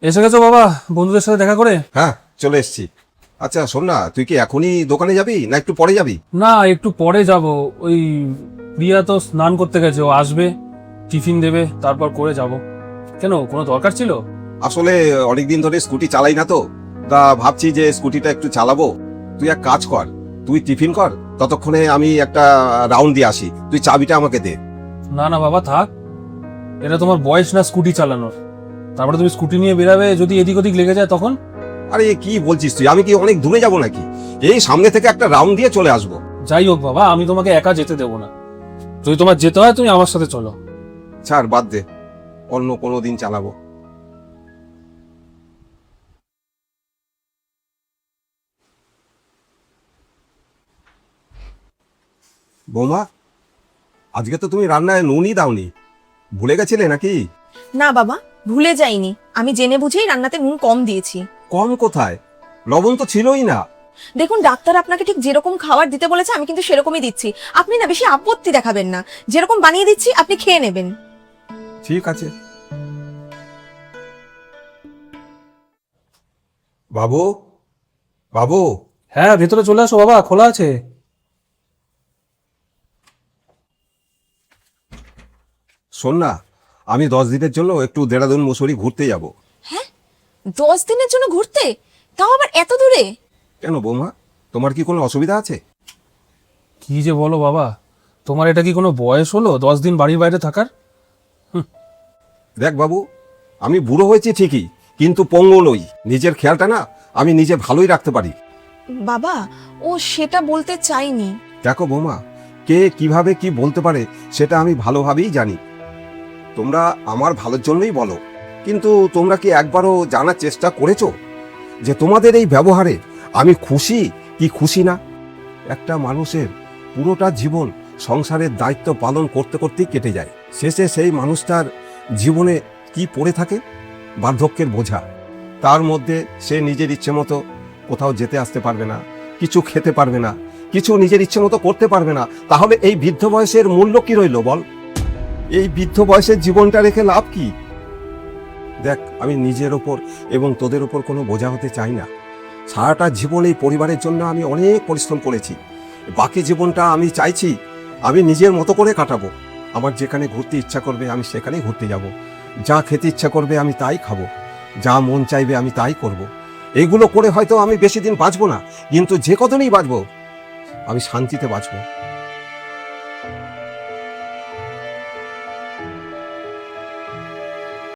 এসে গেছো বাবা বন্ধুদের সাথে দেখা করে? হ্যাঁ, চলে এসছি। আচ্ছা শোন না, তুই কি এখনই দোকানে যাবি না একটু পরে যাবি? না, একটু পরে যাব। ওই প্রিয়া তো স্নান করতে গেছে, ও আসবে, টিফিন দেবে, তারপর করে যাব। কেন, কোনো দরকার ছিল? আসলে অনেকদিন ধরে স্কুটি চালাই না তো, তা ভাবছি যে স্কুটিটা একটু চালাবো। তুই এক কাজ কর, তুই টিফিন কর, ততক্ষণে আমি একটা রাউন্ড দিয়ে আসি। তুই চাবিটা আমাকে দে। না না বাবা, থাক। এটা তোমার বয়স না স্কুটি চালানোর। তারপরে তুমি স্কুটি নিয়ে বেরাবে, যদি এদিক ওদিক লেগে যায় তখন? আরে কি বলছিস তুই? আমি কি অনেক দূরে যাব নাকি? এই সামনে থেকে একটা রাউন্ড দিয়ে চলে আসবো। যাই হোক বাবা, আমি তোমাকে একা যেতে দেবো না। যদি তোমার যেতে হয় তুমি আমার সাথে চলো। ছাড়, বাদ দে, অন্য কোনো দিন চালাবো। বৌমা, আজকে তো তুমি রান্নায় নুনই দাওনি, ভুলে গেছিলে নাকি? না বাবা, ভুলে যাইনি। আমি জেনে বুঝেই রান্নাতে নুন কম দিয়েছি। কম কোথায়, লবণ তো ছিলই না। দেখুন, ডাক্তার আপনাকে ঠিক যেরকম খাবার দিতে বলেছে আমি কিন্তু সেরকমই দিচ্ছি। আপনি না বেশি আপত্তি দেখাবেন না। যেরকম বানিয়ে দিচ্ছি আপনি খেয়ে নেবেন। ঠিক আছে। বাবু, বাবু। হ্যাঁ, ভেতরে চলে আসো বাবা, খোলা আছে। শোন না, আমি 10 দিনের জন্য একটু দেরাদুন মুসুরি ঘুরতে যাব। 10 দিনের জন্য ঘুরতে? তাও আবার এত দূরে? কেন বৌমা, তোমার কি কোনো অসুবিধা আছে? কি যে বলো বাবা, তোমার এটা কি কোনো বয়স হলো 10 দিন বাড়ির বাইরে থাকার? দেখ বাবু, আমি বুড়ো হয়েছি ঠিকই, কিন্তু পঙ্গু নই। নিজের খেয়ালটা না আমি নিজে ভালোই রাখতে পারি। বাবা, ও সেটা বলতে চাইনি। দেখো বৌমা, কে কিভাবে কি বলতে পারে সেটা আমি ভালোভাবেই জানি। তোমরা আমার ভালোর জন্যই বলো, কিন্তু তোমরা কি একবারও জানার চেষ্টা করেছো যে তোমাদের এই ব্যবহারে আমি খুশি কি খুশি না? একটা মানুষের পুরোটা জীবন সংসারের দায়িত্ব পালন করতে করতেই কেটে যায়। শেষে সেই মানুষটার জীবনে কি পড়ে থাকে? বার্ধক্যের বোঝা। তার মধ্যে সে নিজের ইচ্ছে মতো কোথাও যেতে আসতে পারবে না, কিছু খেতে পারবে না, কিছু নিজের ইচ্ছে মতো করতে পারবে না। তাহলে এই বৃদ্ধ বয়সের মূল্য কি রইল বল? এই বৃদ্ধ বয়সের জীবনটা রেখে লাভ কি? দেখ, আমি নিজের ওপর এবং তোদের ওপর কোনো বোঝা হতে চাই না। সারাটা জীবন এই পরিবারের জন্য আমি অনেক পরিশ্রম করেছি। বাকি জীবনটা আমি চাইছি আমি নিজের মতো করে কাটাবো। আমার যেখানে ঘুরতে ইচ্ছা করবে আমি সেখানেই ঘুরতে যাব, যা খেতে ইচ্ছা করবে আমি তাই খাবো, যা মন চাইবে আমি তাই করব। এইগুলো করে হয়তো আমি বেশি দিন বাঁচবো না, কিন্তু যে কদিনই বাঁচবো আমি শান্তিতে বাঁচবো।